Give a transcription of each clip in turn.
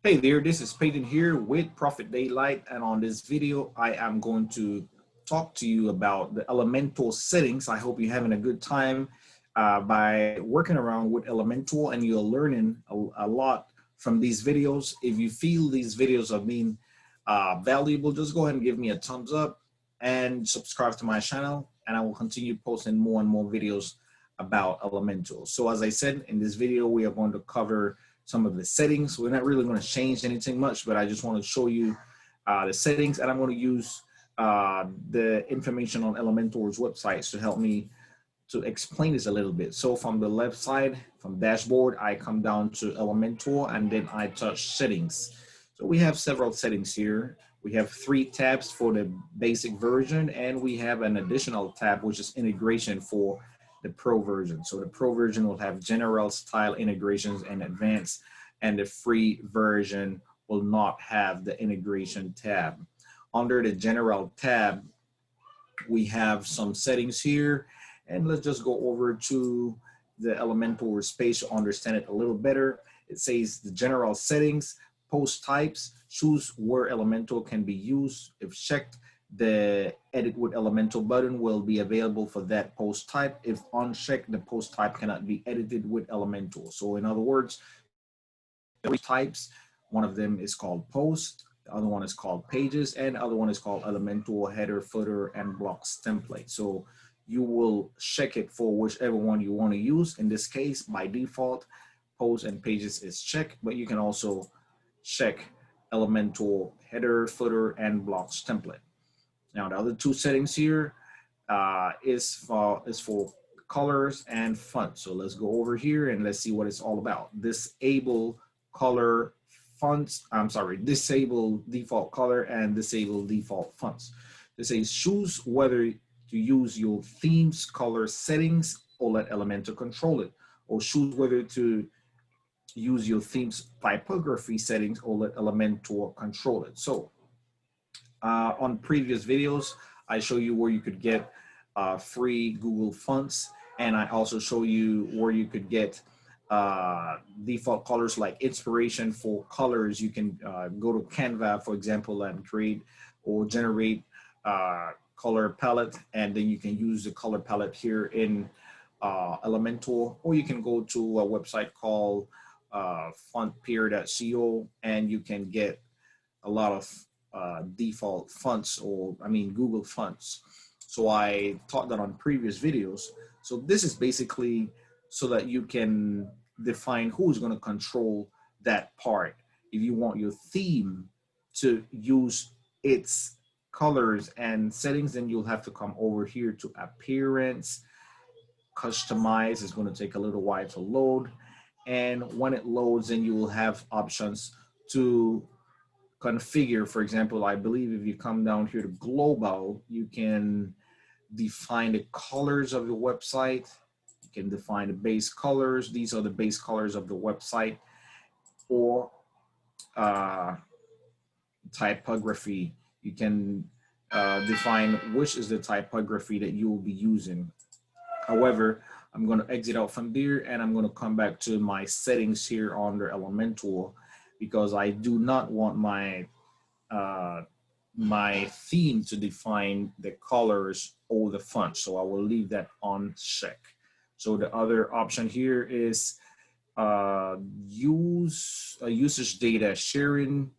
Hey there, this is Peyton here with Profit Daylight, and on this video I am going to talk to you about the Elementor settings. I hope you're having a good time by working around with Elementor and you're learning a lot from these videos. If you feel these videos are being valuable, just go ahead and give me a thumbs up and subscribe to my channel, and I will continue posting more and more videos about Elementor. So as I said, in this video we are going to cover some of the settings. We're not really going to change anything much, but I just want to show you the settings, and I'm going to use the information on Elementor's websites to help me to explain this a little bit. So from the left side, from dashboard, I come down to Elementor and then I touch settings. So we have several settings here. We have 3 tabs for the basic version, and we have an additional tab which is integration for the pro version. So the pro version will have general style integrations and advanced, and the free version will not have the integration tab. Under the general tab, we have some settings here, and let's just go over to the Elementor space to understand it a little better. It says the general settings, post types, choose where Elementor can be used. If checked, the edit with Elementor button will be available for that post type. If unchecked, the post type cannot be edited with Elementor. So in other words, 3 types. One of them is called post, the other one is called pages, and the other one is called Elementor header, footer, and blocks template. So you will check it for whichever one you want to use. In this case, by default, post and pages is checked, but you can also check Elementor header, footer, and blocks template. Now the other 2 settings here is for colors and font. So let's go over here and let's see what it's all about. Disable color fonts, disable default color and disable default fonts. This says choose whether to use your theme's color settings or let Elementor control it, or choose whether to use your theme's typography settings or let Elementor control it. So on previous videos, I show you where you could get free Google fonts, and I also show you where you could get default colors like inspiration for colors. You can go to Canva, for example, and create or generate color palette, and then you can use the color palette here in Elementor, or you can go to a website called fontpeer.co, and you can get a lot of default fonts, or Google fonts. So I taught that on previous videos. So this is basically so that you can define who's going to control that part. If you want your theme to use its colors and settings, then you'll have to come over here to appearance, customize. It's going to take a little while to load, and when it loads, then you will have options to configure. For example, I believe if you come down here to global, you can define the colors of your website. You can define the base colors. These are the base colors of the website, or typography. You can define which is the typography that you will be using. However, I'm going to exit out from there, and I'm going to come back to my settings here under Elementor, because I do not want my my theme to define the colors or the font. So I will leave that on check. So the other option here is usage data sharing.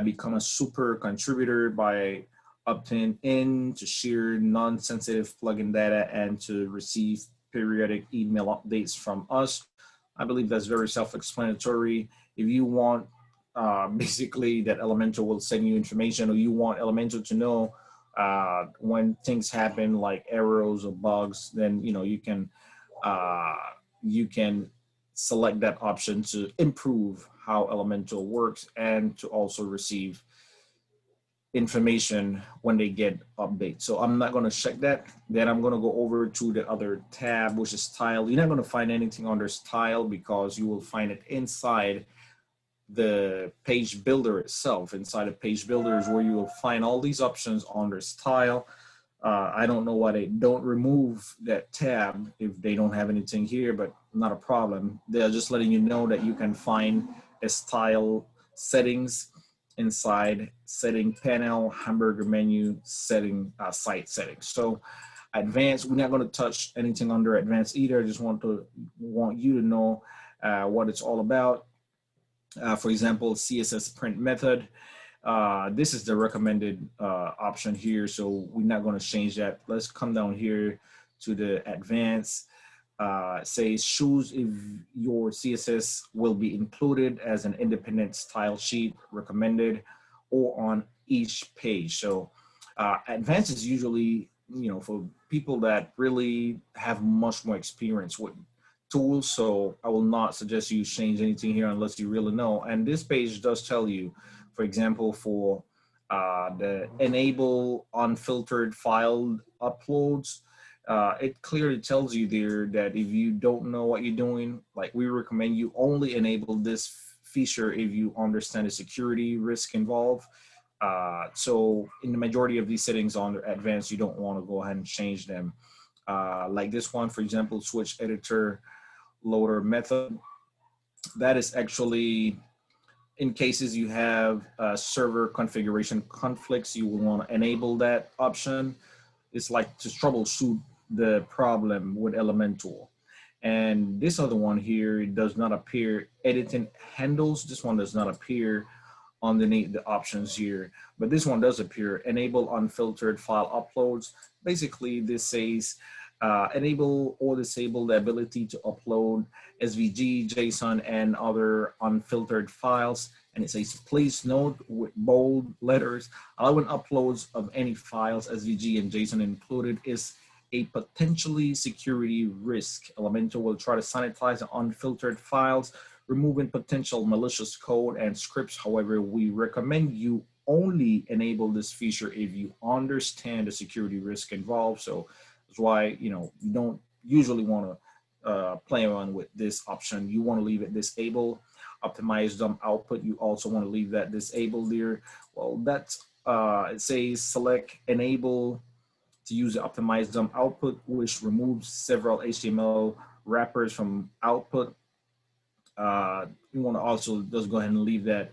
Become a super contributor by opting in to share non-sensitive plugin data and to receive periodic email updates from us. I believe that's very self-explanatory. If you want basically that Elementor will send you information, or you want Elementor to know when things happen like errors or bugs, then you can select that option to improve how Elementor works and to also receive information when they get updates. So I'm not going to check that. Then I'm going to go over to the other tab, which is style. You're not going to find anything under style because you will find it inside the page builder itself. Inside the page builder is where you will find all these options under style. I don't know why they don't remove that tab if they don't have anything here, but not a problem. They're just letting you know that you can find a style settings, inside setting panel, hamburger menu, setting, site settings. So advanced, we're not going to touch anything under advanced either. I just want you to know what it's all about. For example, CSS print method. This is the recommended option here, so we're not going to change that. Let's come down here to the advanced. It says choose if your CSS will be included as an independent style sheet, recommended, or on each page. So advanced is usually, you know, for people that really have much more experience with tools. So I will not suggest you change anything here unless you really know. And this page does tell you, for example, for the enable unfiltered file uploads, it clearly tells you there that if you don't know what you're doing, like we recommend you only enable this feature if you understand the security risk involved. So in the majority of these settings on advanced, you don't want to go ahead and change them. Like this one, for example, switch editor loader method. That is actually in cases you have server configuration conflicts, you will want to enable that option. It's like to troubleshoot the problem with Elementor. And this other one here, it does not appear. Editing handles, this one does not appear underneath the options here, but this one does appear. Enable unfiltered file uploads. Basically, this says enable or disable the ability to upload SVG, JSON, and other unfiltered files. And it says, please note with bold letters, allowing uploads of any files, SVG and JSON included, is a potentially security risk. Elementor will try to sanitize the unfiltered files, removing potential malicious code and scripts. However, we recommend you only enable this feature if you understand the security risk involved. So that's why, you know, you don't usually want to play around with this option. You want to leave it disabled. Optimize dump output, you also want to leave that disabled there. Well, that's it says select enable to use the optimized dump output, which removes several HTML wrappers from output. You want to also just go ahead and leave that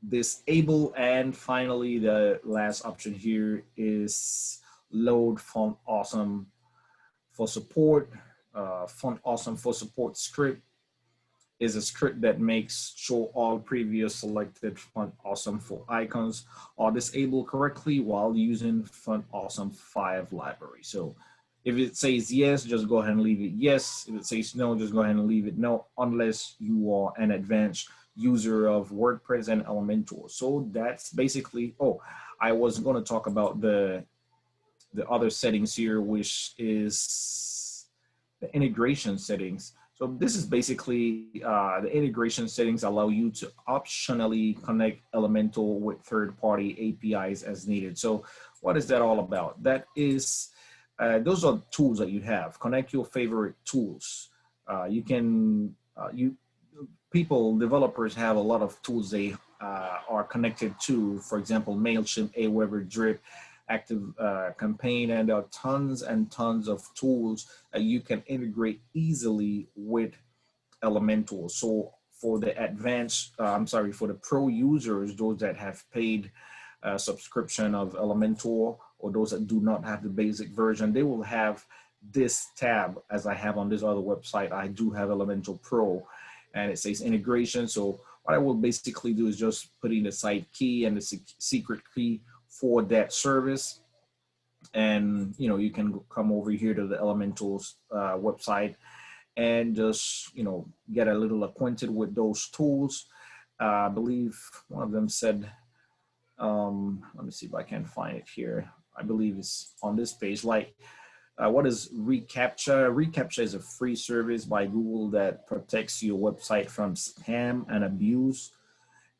disable. And finally, the last option here is load font awesome for support. Font awesome for support script is a script that makes sure all previous selected font awesome for icons are disabled correctly while using font awesome 5 library. So if it says yes, just go ahead and leave it yes. If it says no, just go ahead and leave it no, unless you are an advanced user of WordPress and Elementor. So that's basically, oh, I was going to talk about the other settings here, which is the integration settings. So this is basically the integration settings allow you to optionally connect Elementor with third-party APIs as needed. So what is that all about? That is, those are tools that you have. Connect your favorite tools. Developers have a lot of tools they are connected to. For example, MailChimp, Aweber, Drip, Active Campaign, and there are tons and tons of tools that you can integrate easily with Elementor. So for the advanced, for the pro users, those that have paid subscription of Elementor, or those that do not have the basic version, they will have this tab as I have on this other website. I do have Elementor Pro, and it says integration. So what I will basically do is just put in the site key and the secret key for that service. And, you know, you can come over here to the Elementor's website and just, you know, get a little acquainted with those tools. I believe one of them said, let me see if I can find it here. I believe it's on this page. Like, what is reCAPTCHA? reCAPTCHA is a free service by Google that protects your website from spam and abuse.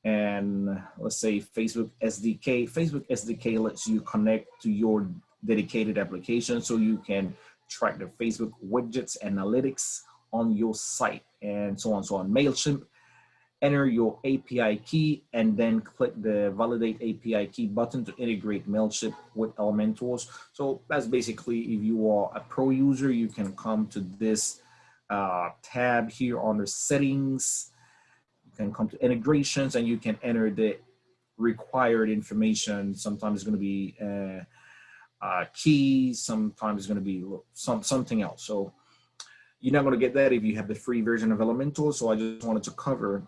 And let's say Facebook SDK. Facebook SDK lets you connect to your dedicated application so you can track the Facebook widgets, analytics on your site, and so on and so on. MailChimp, enter your API key and then click the validate API key button to integrate MailChimp with Elementor. So that's basically, if you are a pro user, you can come to this tab here under settings, can come to integrations, and you can enter the required information. Sometimes it's going to be keys, sometimes it's going to be something else. So you're not going to get that if you have the free version of Elementor. So I just wanted to cover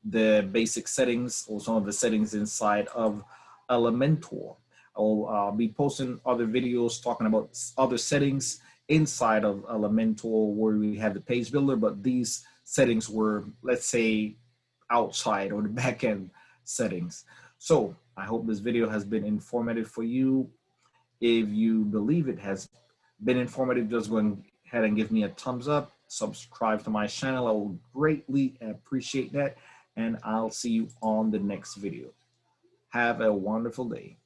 the basic settings or some of the settings inside of Elementor. I'll be posting other videos talking about other settings inside of Elementor where we have the page builder, but these settings were, let's say, outside or the backend settings. So I hope this video has been informative for you. If you believe it has been informative, just go ahead and give me a thumbs up, subscribe to my channel. I will greatly appreciate that. And I'll see you on the next video. Have a wonderful day.